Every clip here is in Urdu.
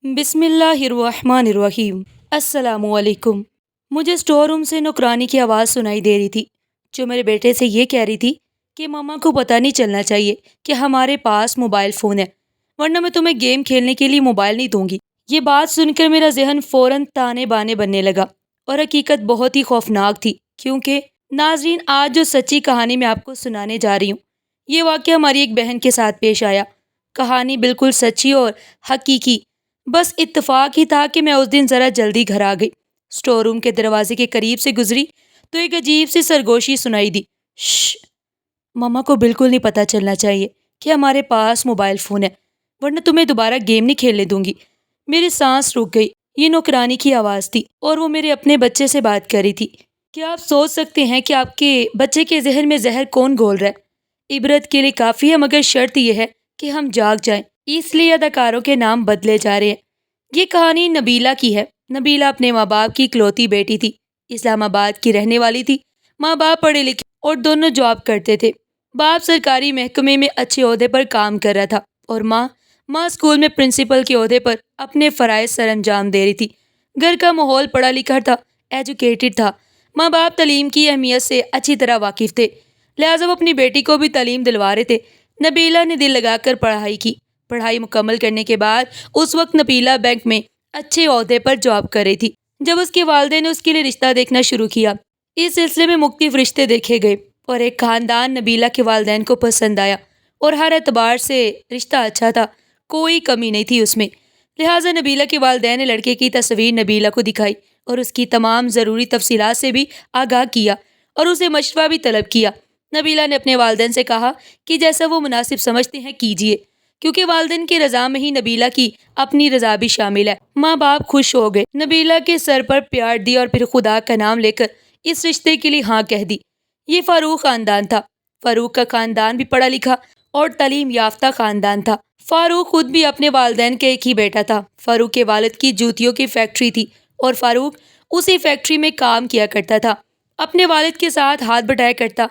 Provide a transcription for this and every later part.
بسم اللہ الرحمن الرحیم۔ السلام علیکم۔ مجھے اسٹور روم سے نوکرانی کی آواز سنائی دے رہی تھی جو میرے بیٹے سے یہ کہہ رہی تھی کہ ماما کو پتہ نہیں چلنا چاہیے کہ ہمارے پاس موبائل فون ہے، ورنہ میں تمہیں گیم کھیلنے کے لیے موبائل نہیں دوں گی۔ یہ بات سن کر میرا ذہن فوراً تانے بانے بننے لگا اور حقیقت بہت ہی خوفناک تھی، کیونکہ ناظرین، آج جو سچی کہانی میں آپ کو سنانے جا رہی ہوں، یہ واقعہ ہماری ایک بہن کے ساتھ پیش آیا۔ کہانی بالکل سچی اور حقیقی، بس اتفاق ہی تھا کہ میں اس دن ذرا جلدی گھر آ گئی۔ اسٹور روم کے دروازے کے قریب سے گزری تو ایک عجیب سی سرگوشی سنائی دی۔ شش، ماما کو بالکل نہیں پتہ چلنا چاہیے کہ ہمارے پاس موبائل فون ہے، ورنہ تمہیں دوبارہ گیم نہیں کھیلنے دوں گی۔ میری سانس رک گئی۔ یہ نوکرانی کی آواز تھی اور وہ میرے اپنے بچے سے بات کر رہی تھی۔ کیا آپ سوچ سکتے ہیں کہ آپ کے بچے کے ذہن میں زہر کون گھول رہا ہے؟ عبرت کے لیے کافی ہے، مگر شرط یہ ہے کہ ہم جاگ جائیں، اس لیے اداکاروں کے نام بدلے جا رہے ہیں۔ یہ کہانی نبیلہ کی ہے۔ نبیلہ اپنے ماں باپ کی اکلوتی بیٹی تھی، اسلام آباد کی رہنے والی تھی۔ ماں باپ پڑھے لکھے اور دونوں جاب کرتے تھے۔ باپ سرکاری محکمے میں اچھے عہدے پر کام کر رہا تھا اور ماں اسکول میں پرنسپل کے عہدے پر اپنے فرائض سر انجام دے رہی تھی۔ گھر کا ماحول پڑھا لکھا تھا، ایجوکیٹڈ تھا۔ ماں باپ تعلیم کی اہمیت سے اچھی طرح واقف تھے، لہٰذا وہ اپنی بیٹی کو بھی تعلیم دلوا رہے تھے۔ نبیلہ نے دل لگا کر پڑھائی کی۔ پڑھائی مکمل کرنے کے بعد اس وقت نبیلہ بینک میں اچھے عہدے پر جاب کر رہی تھی جب اس کے والدین نے اس کے لیے رشتہ دیکھنا شروع کیا۔ اس سلسلے میں مختلف رشتے دیکھے گئے اور ایک خاندان نبیلہ کے والدین کو پسند آیا اور ہر اعتبار سے رشتہ اچھا تھا، کوئی کمی نہیں تھی اس میں۔ لہٰذا نبیلہ کے والدین نے لڑکے کی تصویر نبیلہ کو دکھائی اور اس کی تمام ضروری تفصیلات سے بھی آگاہ کیا اور اسے مشورہ بھی طلب کیا۔ نبیلہ نے اپنے والدین سے کہا کہ جیسا وہ مناسب سمجھتے ہیں کیجیے، کیونکہ والدین کی رضا میں ہی نبیلہ کی اپنی رضا بھی شامل ہے۔ ماں باپ خوش ہو گئے، نبیلہ کے سر پر پیار دی اور پھر خدا کا نام لے کر اس رشتے کے لیے ہاں کہہ دی۔ یہ فاروق خاندان تھا۔ فاروق کا خاندان بھی پڑھا لکھا اور تعلیم یافتہ خاندان تھا۔ فاروق خود بھی اپنے والدین کا ایک ہی بیٹا تھا۔ فاروق کے والد کی جوتیوں کی فیکٹری تھی اور فاروق اسی فیکٹری میں کام کیا کرتا تھا، اپنے والد کے ساتھ ہاتھ بٹایا کرتا۔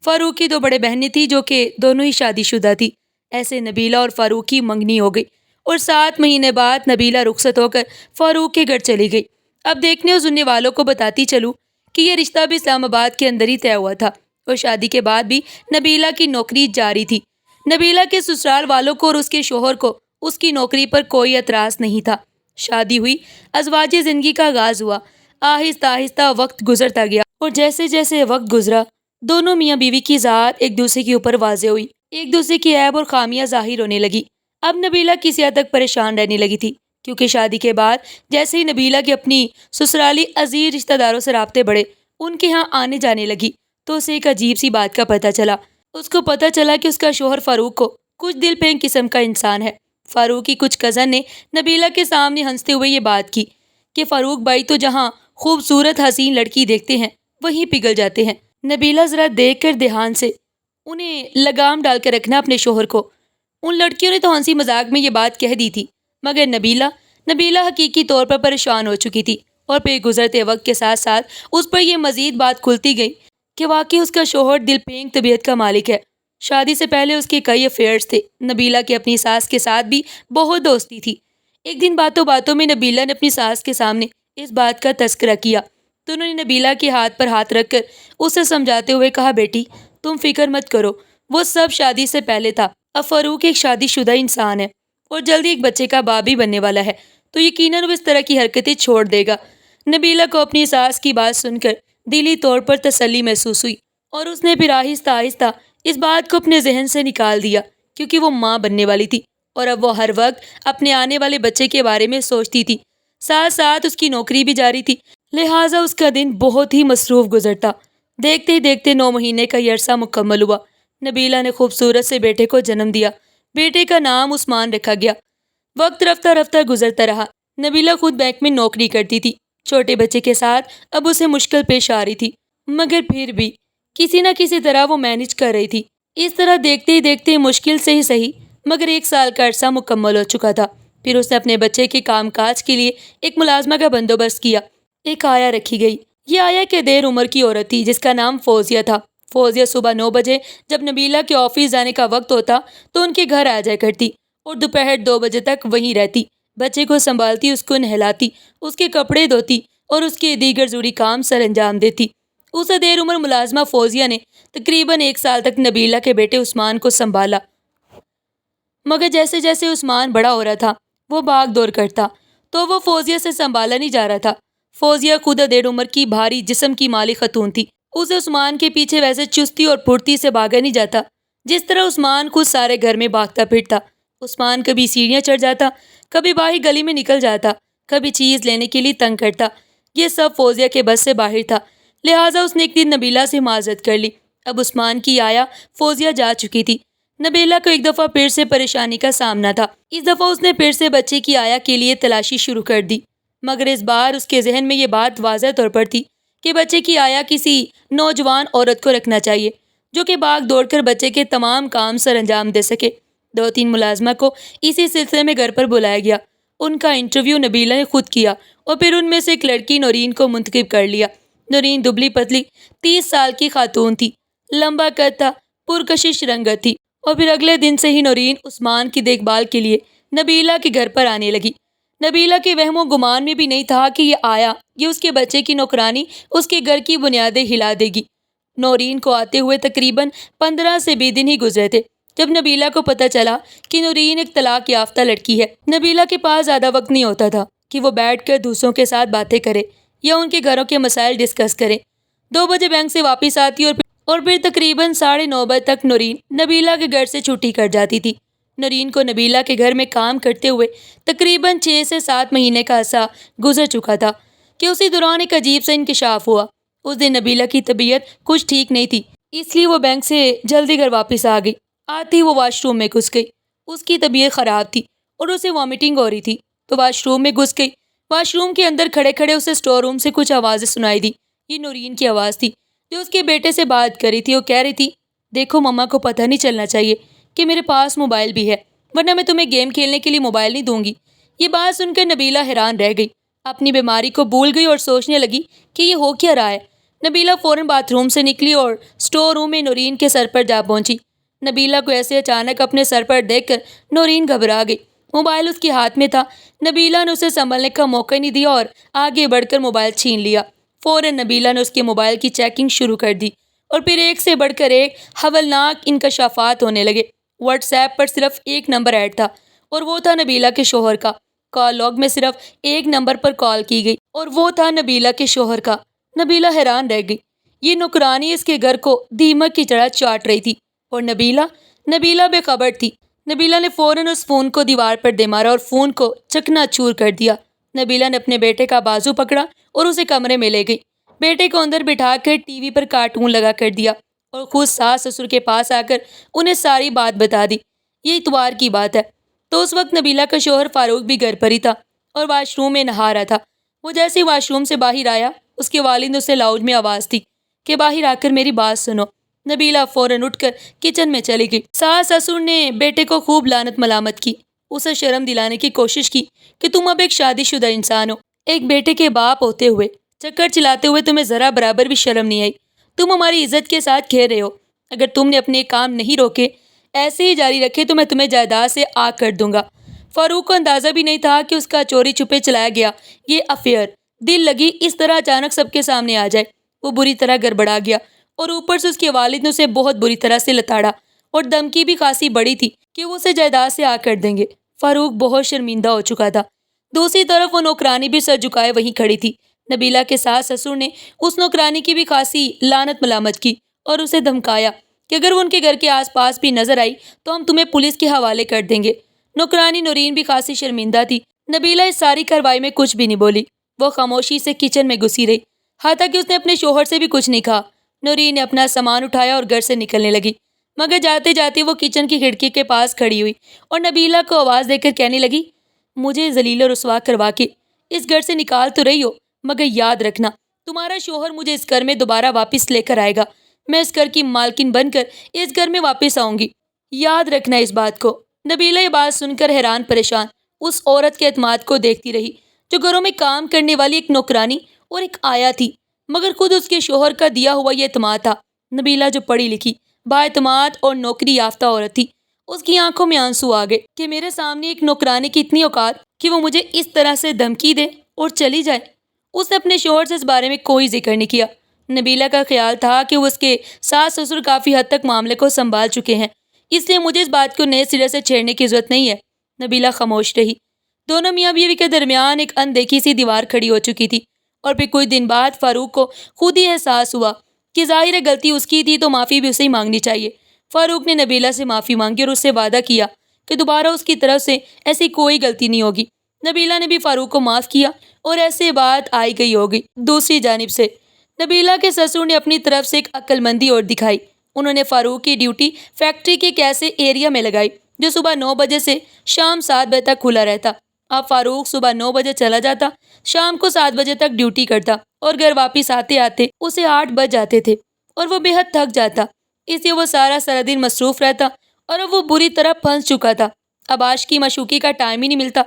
فاروق کی دو بڑے بہنیں تھیں جو کہ دونوں ہی شادی شدہ تھی۔ ایسے نبیلہ اور فاروق کی منگنی ہو گئی اور 7 مہینے بعد نبیلہ رخصت ہو کر فاروق کے گھر چلی گئی۔ اب دیکھنے اور سننے والوں کو بتاتی چلوں کہ یہ رشتہ بھی اسلام آباد کے اندر ہی طے ہوا تھا اور شادی کے بعد بھی نبیلہ کی نوکری جاری تھی۔ نبیلہ کے سسرال والوں کو اور اس کے شوہر کو اس کی نوکری پر کوئی اعتراض نہیں تھا۔ شادی ہوئی، ازواجی زندگی کا آغاز ہوا۔ آہستہ آہستہ وقت گزرتا گیا اور جیسے جیسے وقت گزرا، دونوں میاں بیوی کی ذات ایک دوسرے کے اوپر واضح ہوئی، ایک دوسرے کی عیب اور خامیاں ظاہر ہونے لگی۔ اب نبیلہ کسی حد تک پریشان رہنے لگی تھی، کیونکہ شادی کے بعد جیسے ہی نبیلہ کے اپنی سسرالی عزیز رشتہ داروں سے رابطے بڑھے، ان کے ہاں آنے جانے لگی، تو اسے ایک عجیب سی بات کا پتہ چلا۔ اس کو پتہ چلا کہ اس کا شوہر فاروق کو کچھ دل پھینک قسم کا انسان ہے۔ فاروق کی کچھ کزن نے نبیلہ کے سامنے ہنستے ہوئے یہ بات کی کہ فاروق بھائی تو جہاں خوبصورت حسین لڑکی دیکھتے ہیں وہیں پگھل جاتے ہیں۔ نبیلہ ذرا دیکھ کر دھیان سے انہیں لگام ڈال کر رکھنا اپنے شوہر کو۔ ان لڑکیوں نے تو ہنسی مذاق میں یہ بات کہہ دی تھی، مگر نبیلہ حقیقی طور پر پریشان ہو چکی تھی اور پھر گزرتے وقت کے ساتھ ساتھ اس پر یہ مزید بات کھلتی گئی کہ واقعی اس کا شوہر دل پھینک طبیعت کا مالک ہے۔ شادی سے پہلے اس کے کئی افیئرز تھے۔ نبیلہ کی اپنی ساس کے ساتھ بھی بہت دوستی تھی۔ ایک دن باتوں باتوں میں نبیلہ نے اپنی ساس کے سامنے اس بات کا تذکرہ کیا تو انہوں نے نبیلہ کے ہاتھ پر ہاتھ رکھ کر اسے سمجھاتے ہوئے کہا، بیٹی تم فکر مت کرو، وہ سب شادی سے پہلے تھا۔ اب فاروق ایک شادی شدہ انسان ہے اور جلدی ایک بچے کا باپ بھی بننے والا ہے، تو یقیناً وہ اس طرح کی حرکتیں چھوڑ دے گا۔ نبیلہ کو اپنی ساس کی بات سن کر دلی طور پر تسلی محسوس ہوئی اور اس نے پھر آہستہ آہستہ اس بات کو اپنے ذہن سے نکال دیا، کیونکہ وہ ماں بننے والی تھی اور اب وہ ہر وقت اپنے آنے والے بچے کے بارے میں سوچتی تھی۔ ساتھ ساتھ اس کی نوکری بھی جاری تھی، لہٰذا اس کا دن بہت ہی مصروف گزرتا۔ دیکھتے ہی دیکھتے 9 مہینے کا یہ عرصہ مکمل ہوا۔ نبیلہ نے خوبصورت سے بیٹے کو جنم دیا۔ بیٹے کا نام عثمان رکھا گیا۔ وقت رفتہ رفتہ گزرتا رہا۔ نبیلہ خود بینک میں نوکری کرتی تھی۔ چھوٹے بچے کے ساتھ اب اسے مشکل پیش آ رہی تھی، مگر پھر بھی کسی نہ کسی طرح وہ مینج کر رہی تھی۔ اس طرح دیکھتے ہی دیکھتے مشکل سے ہی صحیح مگر 1 سال کا عرصہ مکمل ہو چکا تھا۔ پھر اس نے اپنے بچے کے کام کاج کے لیے ایک ملازمہ کا بندوبست کیا۔ ایک آیا رکھی گئی۔ یہ آیا کہ دیر عمر کی عورت تھی جس کا نام فوزیہ تھا۔ فوزیہ صبح 9 بجے جب نبیلہ کے آفس جانے کا وقت ہوتا تو ان کے گھر آ جایا کرتی اور دوپہر 2 بجے تک وہیں رہتی۔ بچے کو سنبھالتی، اس کو نہلاتی، اس کے کپڑے دھوتی اور اس کے دیگر ضروری کام سر انجام دیتی۔ اسے دیر عمر ملازمہ فوزیہ نے تقریباً 1 سال تک نبیلہ کے بیٹے عثمان کو سنبھالا، مگر جیسے جیسے عثمان بڑا ہو رہا تھا وہ بھاگ دور کرتا تو وہ فوزیہ سے سنبھالا نہیں جا رہا تھا۔ فوزیہ خود دیر عمر کی بھاری جسم کی مالی خاتون تھی، اسے عثمان کے پیچھے ویسے چستی اور پھرتی سے بھاگا نہیں جاتا جس طرح عثمان خود سارے گھر میں بھاگتا پھرتا۔ عثمان کبھی سیڑھیاں چڑھ جاتا، کبھی باہر گلی میں نکل جاتا، کبھی چیز لینے کے لیے تنگ کرتا۔ یہ سب فوزیہ کے بس سے باہر تھا، لہٰذا اس نے ایک دن نبیلہ سے معذرت کر لی۔ اب عثمان کی آیا فوزیہ جا چکی تھی۔ نبیلہ کو ایک دفعہ پھر سے پریشانی کا سامنا تھا۔ اس دفعہ اس نے پھر سے بچے کی آیا کے لیے تلاشی شروع کر دی، مگر اس بار اس کے ذہن میں یہ بات واضح طور پر تھی کہ بچے کی آیا کسی نوجوان عورت کو رکھنا چاہیے جو کہ بھاگ دوڑ کر بچے کے تمام کام سر انجام دے سکے۔ 2-3 ملازمہ کو اسی سلسلے میں گھر پر بلایا گیا۔ ان کا انٹرویو نبیلہ نے خود کیا اور پھر ان میں سے ایک لڑکی نورین کو منتخب کر لیا۔ نورین دبلی پتلی 30 سال کی خاتون تھی، لمبا قد تھا، پرکشش رنگت تھی، اور پھر اگلے دن سے ہی نورین عثمان کی دیکھ بھال کے لیے نبیلہ کے گھر پر آنے لگی۔ نبیلہ کے وہم و گمان میں بھی نہیں تھا کہ یہ اس کے بچے کی نوکرانی اس کے گھر کی بنیادیں ہلا دے گی۔ نورین کو آتے ہوئے تقریباً 15 سے 20 دن ہی گزرے تھے جب نبیلہ کو پتہ چلا کہ نورین ایک طلاق یافتہ لڑکی ہے۔ نبیلہ کے پاس زیادہ وقت نہیں ہوتا تھا کہ وہ بیٹھ کر دوسروں کے ساتھ باتیں کرے یا ان کے گھروں کے مسائل ڈسکس کرے۔ 2 بجے بینک سے واپس آتی اور پھر تقریباً 9:30 بجے تک نورین نبیلہ کے گھر سے چھٹی کر جاتی تھی۔ نورین کو نبیلہ کے گھر میں کام کرتے ہوئے تقریباً 6 سے 7 مہینے کا عرصہ گزر چکا تھا کہ اسی دوران ایک عجیب سا انکشاف ہوا۔ اس دن نبیلہ کی طبیعت کچھ ٹھیک نہیں تھی، اس لیے وہ بینک سے جلدی گھر واپس آ گئی۔ آتی وہ واش روم میں گھس گئی۔ اس کی طبیعت خراب تھی اور اسے وامٹنگ ہو رہی تھی تو واش روم میں گھس گئی۔ واش روم کے اندر کھڑے کھڑے اسے اسٹور روم سے کچھ آوازیں سنائی دی۔ یہ نورین کی آواز تھی جو اس کے بیٹے سے بات کر رہی تھی۔ وہ کہہ رہی تھی، دیکھو مما کو پتہ نہیں چلنا چاہیے کہ میرے پاس موبائل بھی ہے، ورنہ میں تمہیں گیم کھیلنے کے لیے موبائل نہیں دوں گی۔ یہ بات سن کر نبیلہ حیران رہ گئی، اپنی بیماری کو بھول گئی اور سوچنے لگی کہ یہ ہو کیا رہا ہے۔ نبیلہ فوراً باتھ روم سے نکلی اور اسٹور روم میں نورین کے سر پر جا پہنچی۔ نبیلہ کو ایسے اچانک اپنے سر پر دیکھ کر نورین گھبرا گئی۔ موبائل اس کے ہاتھ میں تھا۔ نبیلہ نے اسے سنبھلنے کا موقع نہیں دیا اور آگے بڑھ کر موبائل چھین لیا۔ فوراً نبیلہ نے اس کے موبائل کی چیکنگ شروع کر دی اور پھر ایک سے بڑھ کر ایک ہولناک انکشافات ہونے لگے۔ واٹس ایپ پر صرف ایک نمبر ایڈ تھا اور وہ تھا نبیلہ کے شوہر کا۔ کال لاگ میں صرف ایک نمبر پر کال کی گئی اور وہ تھا نبیلہ کے شوہر کا۔ نبیلہ حیران رہ گئی، یہ نوکرانی اس کے گھر کو دیمک کی طرح چاٹ رہی تھی اور نبیلہ بے خبر تھی۔ نبیلہ نے فوراً اس فون کو دیوار پر دے مارا اور فون کو چکنا چور کر دیا۔ نبیلہ نے اپنے بیٹے کا بازو پکڑا اور اسے کمرے میں لے گئی۔ بیٹے کو اندر بٹھا کر ٹی وی پر کارٹون لگا کر دیا اور خود ساس سسر کے پاس آ کر انہیں ساری بات بتا دی۔ یہ اتوار کی بات ہے تو اس وقت نبیلہ کا شوہر فاروق بھی گھر پر ہی تھا اور واش روم میں نہا رہا تھا۔ وہ جیسے ہی واش روم سے باہر آیا، اس کے والد نے اسے لاؤڈ میں آواز دی کہ باہر آ کر میری بات سنو۔ نبیلہ فوراً اٹھ کر کچن میں چلی گئی۔ ساس سسر نے بیٹے کو خوب لعنت ملامت کی، اسے شرم دلانے کی کوشش کی کہ تم اب ایک شادی شدہ انسان ہو، ایک بیٹے کے باپ ہوتے ہوئے چکر چلاتے ہوئے تمہیں ذرا برابر بھی شرم نہیں آئی، تم ہماری عزت کے ساتھ کھیل رہے ہو۔ اگر تم نے اپنے کام نہیں روکے، ایسے ہی جاری رکھے تو میں تمہیں جائیداد سے آگ کر دوں گا۔ فاروق کو اندازہ بھی نہیں تھا کہ اس کا چوری چھپے چلایا گیا یہ افیئر دل لگی اس طرح اچانک سب کے سامنے آ جائے۔ وہ بری طرح گڑبڑا گیا اور اوپر سے اس کے والد نے اسے بہت بری طرح سے لتاڑا اور دھمکی بھی خاصی بڑی تھی کہ وہ اسے جائیداد سے آگ کر دیں گے۔ فاروق بہت شرمندہ ہو چکا تھا۔ دوسری طرف وہ نوکرانی بھی سر جھکائے وہیں کھڑی تھی۔ نبیلہ کے ساس سسر نے اس نوکرانی کی بھی خاصی لعنت ملامت کی اور اسے دھمکایا کہ اگر وہ ان کے گھر کے آس پاس بھی نظر آئی تو ہم تمہیں پولیس کے حوالے کر دیں گے۔ نوکرانی نورین بھی خاصی شرمندہ تھی۔ نبیلہ اس ساری کارروائی میں کچھ بھی نہیں بولی، وہ خاموشی سے کچن میں گھسی رہی، حتیٰ کہ اس نے اپنے شوہر سے بھی کچھ نہیں کہا۔ نورین نے اپنا سامان اٹھایا اور گھر سے نکلنے لگی، مگر جاتے جاتے وہ کچن کی کھڑکی کے پاس کھڑی ہوئی اور نبیلہ کو آواز دے کر کہنے لگی، مجھے ذلیل و رسوا کروا کے اس گھر سے نکال تو رہی ہو، مگر یاد رکھنا تمہارا شوہر مجھے اس گھر میں دوبارہ واپس لے کر آئے گا، میں اس گھر کی مالکن بن کر اس گھر میں واپس آؤں گی، یاد رکھنا اس بات کو۔ نبیلہ یہ بات سن کر حیران پریشان اس عورت کے اعتماد کو دیکھتی رہی جو گھروں میں کام کرنے والی ایک نوکرانی اور ایک آیا تھی، مگر خود اس کے شوہر کا دیا ہوا یہ اعتماد تھا۔ نبیلہ جو پڑھی لکھی، بااعتماد اور نوکری یافتہ عورت تھی، اس کی آنکھوں میں آنسو آ گئے کہ میرے سامنے ایک نوکرانی کی اتنی اوقات کہ وہ مجھے اس طرح سے دھمکی دے اور چلی جائے۔ اس نے اپنے شوہر سے اس بارے میں کوئی ذکر نہیں کیا۔ نبیلہ کا خیال تھا کہ وہ اس کے ساس سسر کافی حد تک معاملے کو سنبھال چکے ہیں، اس لیے مجھے اس بات کو نئے سرے سے چھیڑنے کی ضرورت نہیں ہے۔ نبیلہ خاموش رہی۔ دونوں میاں بیوی کے درمیان ایک اندیکھی سی دیوار کھڑی ہو چکی تھی، اور پھر کچھ دن بعد فاروق کو خود ہی احساس ہوا کہ ظاہر ہے غلطی اس کی تھی تو معافی بھی اسے ہی مانگنی چاہیے۔ فاروق نے نبیلہ سے معافی مانگی اور اس سے وعدہ کیا کہ دوبارہ اس کی طرف سے ایسی کوئی غلطی نہیں ہوگی۔ نبیلہ نے بھی فاروق کو معاف کیا اور ایسے بات آئی گئی ہوگی۔ دوسری جانب سے نبیلہ کے سسر نے اپنی طرف سے ایک عقل مندی اور دکھائی۔ انہوں نے فاروق کی ڈیوٹی فیکٹری کے ایک ایسے ایریا میں لگائی جو صبح 9 بجے سے شام 7 بجے تک کھلا رہتا۔ اب فاروق صبح 9 بجے چلا جاتا، شام کو 7 بجے تک ڈیوٹی کرتا اور گھر واپس آتے آتے اسے 8 بج جاتے تھے اور وہ بے حد تھک جاتا، اس لیے وہ سارا دن مصروف رہتا اور اب وہ بری طرح پھنس چکا تھا۔ اب عاشقی معشوقی کا ٹائم ہی نہیں ملتا۔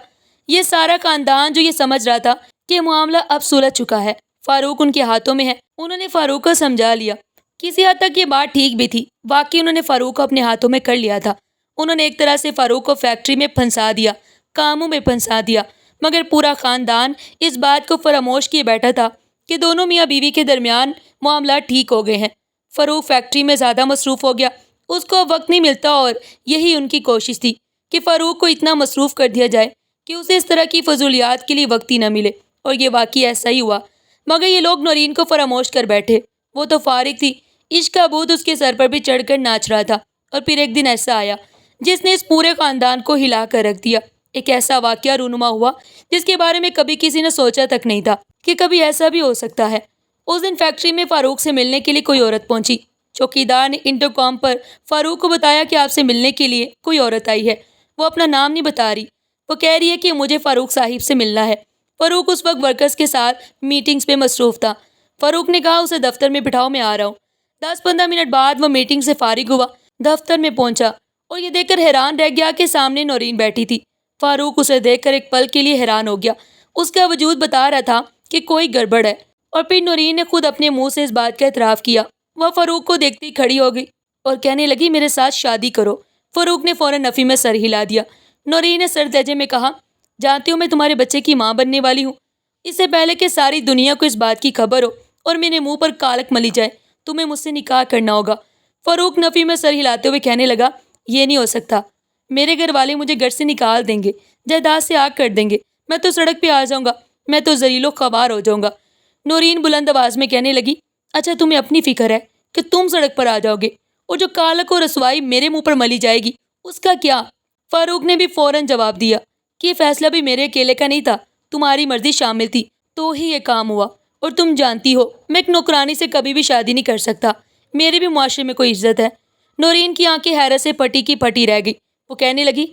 یہ سارا خاندان جو یہ سمجھ رہا تھا کہ معاملہ اب سلجھ چکا ہے، فاروق ان کے ہاتھوں میں ہے، انہوں نے فاروق کو سمجھا لیا۔ کسی حد تک یہ بات ٹھیک بھی تھی، واقعی انہوں نے فاروق کو اپنے ہاتھوں میں کر لیا تھا۔ انہوں نے ایک طرح سے فاروق کو فیکٹری میں پھنسا دیا، کاموں میں پھنسا دیا، مگر پورا خاندان اس بات کو فراموش کیے بیٹھا تھا کہ دونوں میاں بیوی کے درمیان معاملات ٹھیک ہو گئے ہیں۔ فاروق فیکٹری میں زیادہ مصروف ہو گیا، اس کو وقت نہیں ملتا، اور یہی ان کی کوشش تھی کہ فاروق کو اتنا مصروف کر دیا جائے کہ اسے اس طرح کی فضولیات کے لیے وقت ہی نہ ملے، اور یہ واقعی ایسا ہی ہوا۔ مگر یہ لوگ نورین کو فراموش کر بیٹھے۔ وہ تو فارغ تھی، عشق کا بھوت اس کے سر پر بھی چڑھ کر ناچ رہا تھا، اور پھر ایک دن ایسا آیا جس نے اس پورے خاندان کو ہلا کر رکھ دیا۔ ایک ایسا واقعہ رونما ہوا جس کے بارے میں کبھی کسی نے سوچا تک نہیں تھا کہ کبھی ایسا بھی ہو سکتا ہے۔ اس دن فیکٹری میں فاروق سے ملنے کے لیے کوئی عورت پہنچی۔ چوکیدار نے انٹرکام پر فاروق کو بتایا کہ آپ سے ملنے کے لیے کوئی عورت آئی ہے۔ وہ اپنا نام نہیں بتا رہی، وہ کہہ رہی ہے کہ مجھے فاروق صاحب سے ملنا ہے۔ فاروق اس وقت ورکرز کے ساتھ میٹنگز پہ مصروف تھا۔ فاروق نے کہا اسے دفتر میں بٹھاؤ، میں آ رہا ہوں۔ 10-15 منٹ بعد وہ میٹنگ سے فارغ ہوا، دفتر میں پہنچا اور یہ دیکھ کر حیران رہ گیا کہ سامنے نورین بیٹھی تھی۔ فاروق اسے دیکھ کر ایک پل کے لیے حیران ہو گیا۔ اس کا وجود بتا رہا تھا کہ کوئی گڑبڑ ہے، اور پھر نورین نے خود اپنے منہ سے اس بات کا اعتراف کیا۔ وہ فاروق کو دیکھتی ہی کھڑی ہو گئی اور کہنے لگی میرے ساتھ شادی کرو۔ فاروق نے فوراً نفی میں سر ہلا دیا۔ نورین نے سر لہجے میں کہا جانتی ہوں میں تمہارے بچے کی ماں بننے والی ہوں، اس سے پہلے کہ ساری دنیا کو اس بات کی خبر ہو اور میرے منہ پر کالک ملی جائے تمہیں مجھ سے نکاح کرنا ہوگا۔ فاروق نفی میں سر ہلاتے ہوئے کہنے لگا یہ نہیں ہو سکتا، میرے گھر والے مجھے گھر سے نکال دیں گے، جائیداد سے آگ کر دیں گے، میں تو سڑک پہ آ جاؤں گا، میں تو ذلیل و خوار ہو جاؤں گا۔ نورین بلند آواز میں کہنے لگی اچھا تمہیں اپنی فکر ہے کہ تم سڑک پر آ جاؤ گے، اور جو کالک و رسوائی میرے منہ پر ملی جائے گی اس کا کیا؟ فاروق نے بھی فوراً جواب دیا کہ یہ فیصلہ بھی میرے اکیلے کا نہیں تھا، تمہاری مرضی شامل تھی تو ہی یہ کام ہوا، اور تم جانتی ہو میں ایک نوکرانی سے کبھی بھی شادی نہیں کر سکتا، میرے بھی معاشرے میں کوئی عزت ہے۔ نورین کی آنکھیں حیرت سے پٹی کی پٹی رہ گئی۔ وہ کہنے لگی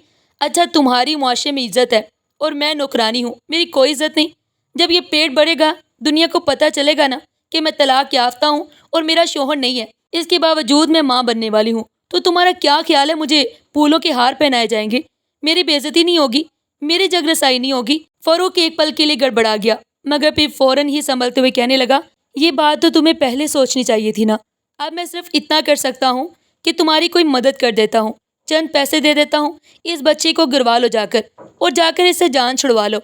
اچھا تمہاری معاشرے میں عزت ہے اور میں نوکرانی ہوں، میری کوئی عزت نہیں؟ جب یہ پیٹ بڑھے گا، دنیا کو پتہ چلے گا نا کہ میں طلاق یافتہ ہوں اور میرا شوہر نہیں ہے، اس کے باوجود میں ماں بننے والی ہوں، تو تمہارا کیا خیال ہے مجھے پھولوں کے ہار پہنائے جائیں گے؟ میری بے عزتی نہیں ہوگی، میری جگ رسائی نہیں ہوگی؟ فاروق ایک پل کے لیے گڑبڑا گیا، مگر پھر فوراً ہی سنبھلتے ہوئے کہنے لگا یہ بات تو تمہیں پہلے سوچنی چاہیے تھی نا۔ اب میں صرف اتنا کر سکتا ہوں کہ تمہاری کوئی مدد کر دیتا ہوں، چند پیسے دے دیتا ہوں، اس بچے کو گروا لو جا کر اس سے جان چھڑوا لو،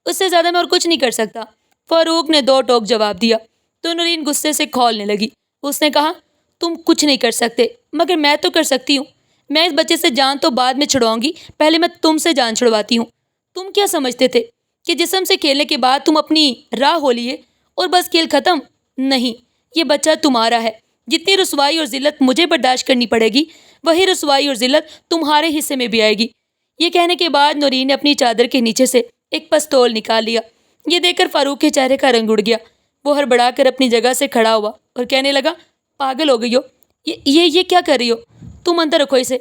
اس سے زیادہ میں اور کچھ نہیں کر سکتا۔ فاروق نے دو ٹوک جواب دیا تو نورین غصے سے کھولنے لگی۔ اس نے کہا تم کچھ نہیں کر سکتے، مگر میں تو کر سکتی ہوں، میں اس بچے سے جان تو بعد میں چھڑواؤں گی، پہلے میں تم سے جان چھڑواتی ہوں۔ تم کیا سمجھتے تھے کہ جسم سے کھیلنے کے بعد تم اپنی راہ ہو لیے اور بس کھیل ختم؟ نہیں، یہ بچہ تمہارا ہے، جتنی رسوائی اور ذلت مجھے برداشت کرنی پڑے گی وہی رسوائی اور ذلت تمہارے حصے میں بھی آئے گی۔ یہ کہنے کے بعد نورین نے اپنی چادر کے نیچے سے ایک پستول نکال لیا۔ یہ دیکھ کر فاروق کے چہرے کا رنگ اڑ گیا۔ وہ ہڑبڑا کر اپنی جگہ سے کھڑا ہوا اور کہنے لگا پاگل ہو گئی ہو، یہ کیا کر رہی ہو؟ تم اندر رکھو اسے۔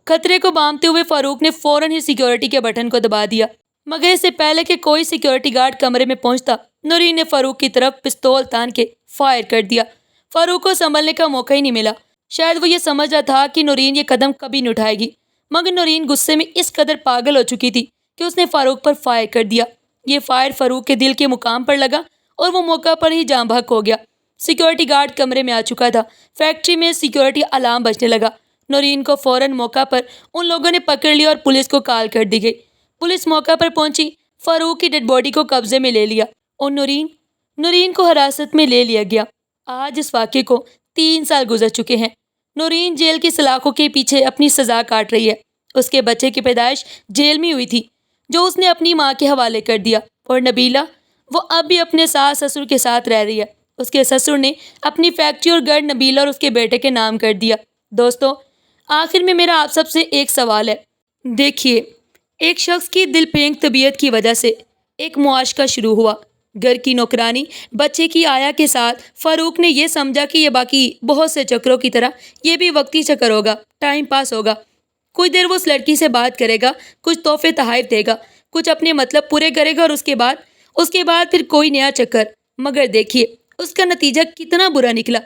خطرے کو بامتے ہوئے فاروق نے فوراً ہی سیکیورٹی کے بٹن کو دبا دیا، مگر اس سے پہلے کہ کوئی سیکیورٹی گارڈ کمرے میں پہنچتا نورین نے فاروق کی طرف پستول تان کے فائر کر دیا۔ فاروق کو سنبھلنے کا موقع ہی نہیں ملا۔ شاید وہ یہ سمجھ رہا تھا کہ نورین یہ قدم کبھی نہیں اٹھائے گی، مگر نورین غصے میں اس قدر پاگل ہو چکی تھی کہ اس نے فاروق پر فائر کر دیا۔ یہ فائر فاروق کے دل کے مقام پر لگا اور وہ موقع پر ہی جاں بحق ہو گیا۔ سیکیورٹی گارڈ کمرے میں آ چکا تھا۔ فیکٹری میں سیکیورٹی الارم بجنے لگا۔ نورین کو فوراً موقع پر ان لوگوں نے پکڑ لیا اور پولیس کو کال کر دی گئی۔ پولیس موقع پر پہنچی، فاروق کی ڈیڈ باڈی کو قبضے میں لے لیا اور نورین کو حراست میں لے لیا گیا۔ آج اس واقعے کو 3 سال گزر چکے ہیں۔ نورین جیل کی سلاخوں کے پیچھے اپنی سزا کاٹ رہی ہے۔ اس کے بچے کی پیدائش جیل میں ہوئی تھی، جو اس نے اپنی ماں کے حوالے کر دیا، اور نبیلہ، وہ اب بھی اپنے ساس سسر کے ساتھ رہ رہی ہے۔ اس کے سسر نے اپنی فیکٹری اور گھر نبیلہ اور اس کے بیٹے کے نام کر دیا۔ دوستو، آخر میں میرا آپ سب سے ایک سوال ہے۔ دیکھیے، ایک شخص کی دل پھینک طبیعت کی وجہ سے ایک معاشقہ شروع ہوا۔ گھر کی نوکرانی بچے کی آیا کے ساتھ فاروق نے یہ سمجھا کہ یہ باقی بہت سے چکروں کی طرح یہ بھی وقتی چکر ہوگا، ٹائم پاس ہوگا۔ کچھ دیر وہ اس لڑکی سے بات کرے گا، کچھ تحفے تحائف دے گا، کچھ اپنے مطلب پورے کرے گا، اور اس کے بعد پھر کوئی نیا چکر۔ مگر دیکھیے اس کا نتیجہ کتنا برا نکلا۔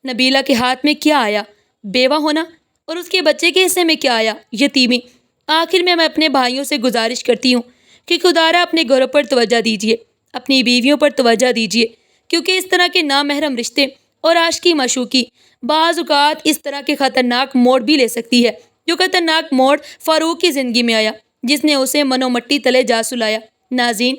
نبیلہ کے ہاتھ میں کیا آیا؟ بیوہ ہونا، اور اس کے بچے کے حصے میں کیا آیا؟ یتیمی۔ آخر میں اپنے بھائیوں سے گزارش کرتی ہوں کہ خدارا اپنے گھروں پر توجہ دیجیے، اپنی بیویوں پر توجہ دیجیے، کیونکہ اس طرح کے نامحرم رشتے اور عاشقی معشوقی بعض اوقات اس طرح کے خطرناک موڑ بھی لے سکتی ہے، جو خطرناک موڑ فاروق کی زندگی میں آیا، جس نے اسے منو مٹی تلے جا سلایا۔ ناظرین،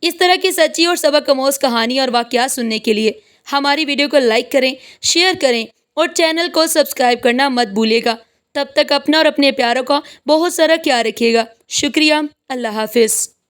اس طرح کی سچی اور سبق آموز کہانی اور واقعات سننے کے لیے ہماری ویڈیو کو لائک کریں، شیئر کریں اور چینل کو سبسکرائب کرنا مت بھولیے گا۔ تب تک اپنا اور اپنے پیاروں کا بہت سارا خیال رکھیے گا۔ شکریہ۔ اللہ حافظ۔